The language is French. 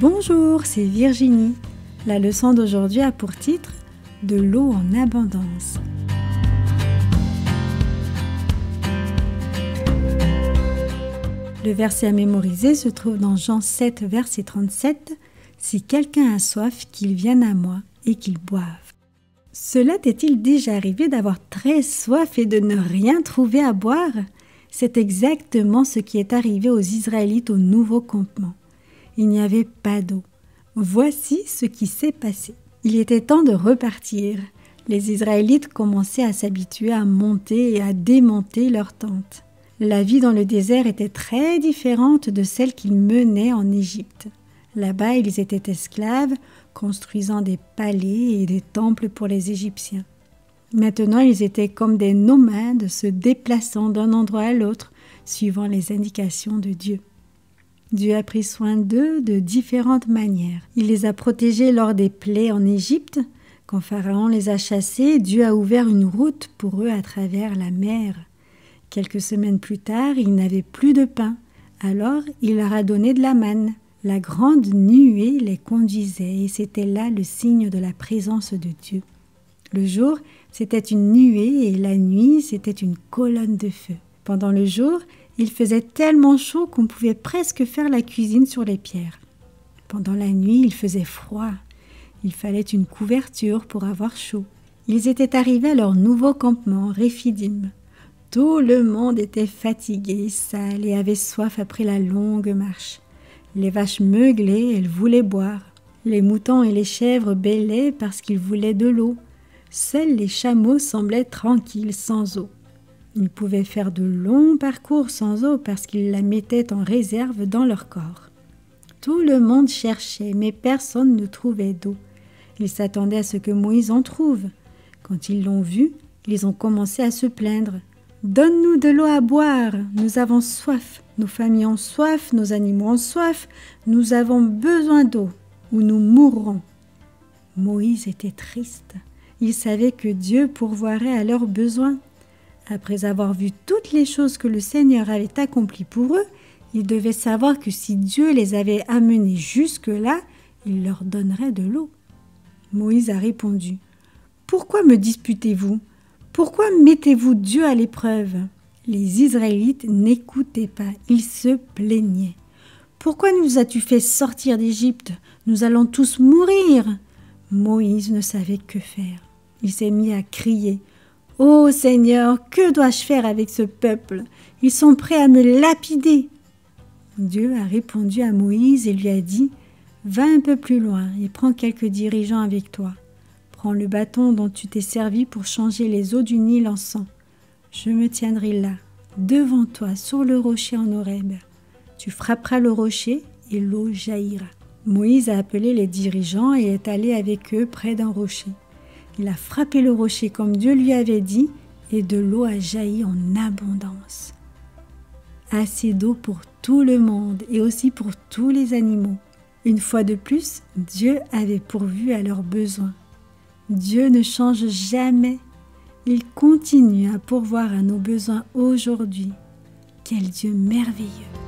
Bonjour, c'est Virginie. La leçon d'aujourd'hui a pour titre « De l'eau en abondance ». Le verset à mémoriser se trouve dans Jean 7, verset 37. « Si quelqu'un a soif, qu'il vienne à moi et qu'il boive. » Cela t'est-il déjà arrivé d'avoir très soif et de ne rien trouver à boire? C'est exactement ce qui est arrivé aux Israélites au nouveau campement. Il n'y avait pas d'eau. Voici ce qui s'est passé. Il était temps de repartir. Les Israélites commençaient à s'habituer à monter et à démonter leurs tentes. La vie dans le désert était très différente de celle qu'ils menaient en Égypte. Là-bas, ils étaient esclaves, construisant des palais et des temples pour les Égyptiens. Maintenant, ils étaient comme des nomades se déplaçant d'un endroit à l'autre, suivant les indications de Dieu. Dieu a pris soin d'eux de différentes manières. Il les a protégés lors des plaies en Égypte. Quand Pharaon les a chassés, Dieu a ouvert une route pour eux à travers la mer. Quelques semaines plus tard, ils n'avaient plus de pain. Alors, il leur a donné de la manne. La grande nuée les conduisait et c'était là le signe de la présence de Dieu. Le jour, c'était une nuée et la nuit, c'était une colonne de feu. Pendant le jour, il faisait tellement chaud qu'on pouvait presque faire la cuisine sur les pierres. Pendant la nuit, il faisait froid. Il fallait une couverture pour avoir chaud. Ils étaient arrivés à leur nouveau campement, Réphidim. Tout le monde était fatigué, sale et avait soif après la longue marche. Les vaches meuglaient, elles voulaient boire. Les moutons et les chèvres bêlaient parce qu'ils voulaient de l'eau. Seuls les chameaux semblaient tranquilles, sans eau. Ils pouvaient faire de longs parcours sans eau parce qu'ils la mettaient en réserve dans leur corps. Tout le monde cherchait, mais personne ne trouvait d'eau. Ils s'attendaient à ce que Moïse en trouve. Quand ils l'ont vu, ils ont commencé à se plaindre. « Donne-nous de l'eau à boire, nous avons soif, nos familles ont soif, nos animaux ont soif, nous avons besoin d'eau, ou nous mourrons. » Moïse était triste. Il savait que Dieu pourvoirait à leurs besoins. Après avoir vu toutes les choses que le Seigneur avait accomplies pour eux, ils devaient savoir que si Dieu les avait amenés jusque-là, il leur donnerait de l'eau. Moïse a répondu : « Pourquoi me disputez-vous ? Pourquoi mettez-vous Dieu à l'épreuve ?» Les Israélites n'écoutaient pas, ils se plaignaient. « Pourquoi nous as-tu fait sortir d'Égypte ? Nous allons tous mourir !» Moïse ne savait que faire. Il s'est mis à crier : « Ô Seigneur, que dois-je faire avec ce peuple ? Ils sont prêts à me lapider !» Dieu a répondu à Moïse et lui a dit : « Va un peu plus loin et prends quelques dirigeants avec toi. Prends le bâton dont tu t'es servi pour changer les eaux du Nil en sang. Je me tiendrai là, devant toi, sur le rocher en Horeb. Tu frapperas le rocher et l'eau jaillira. » Moïse a appelé les dirigeants et est allé avec eux près d'un rocher. Il a frappé le rocher comme Dieu lui avait dit et de l'eau a jailli en abondance. Assez d'eau pour tout le monde et aussi pour tous les animaux. Une fois de plus, Dieu avait pourvu à leurs besoins. Dieu ne change jamais. Il continue à pourvoir à nos besoins aujourd'hui. Quel Dieu merveilleux!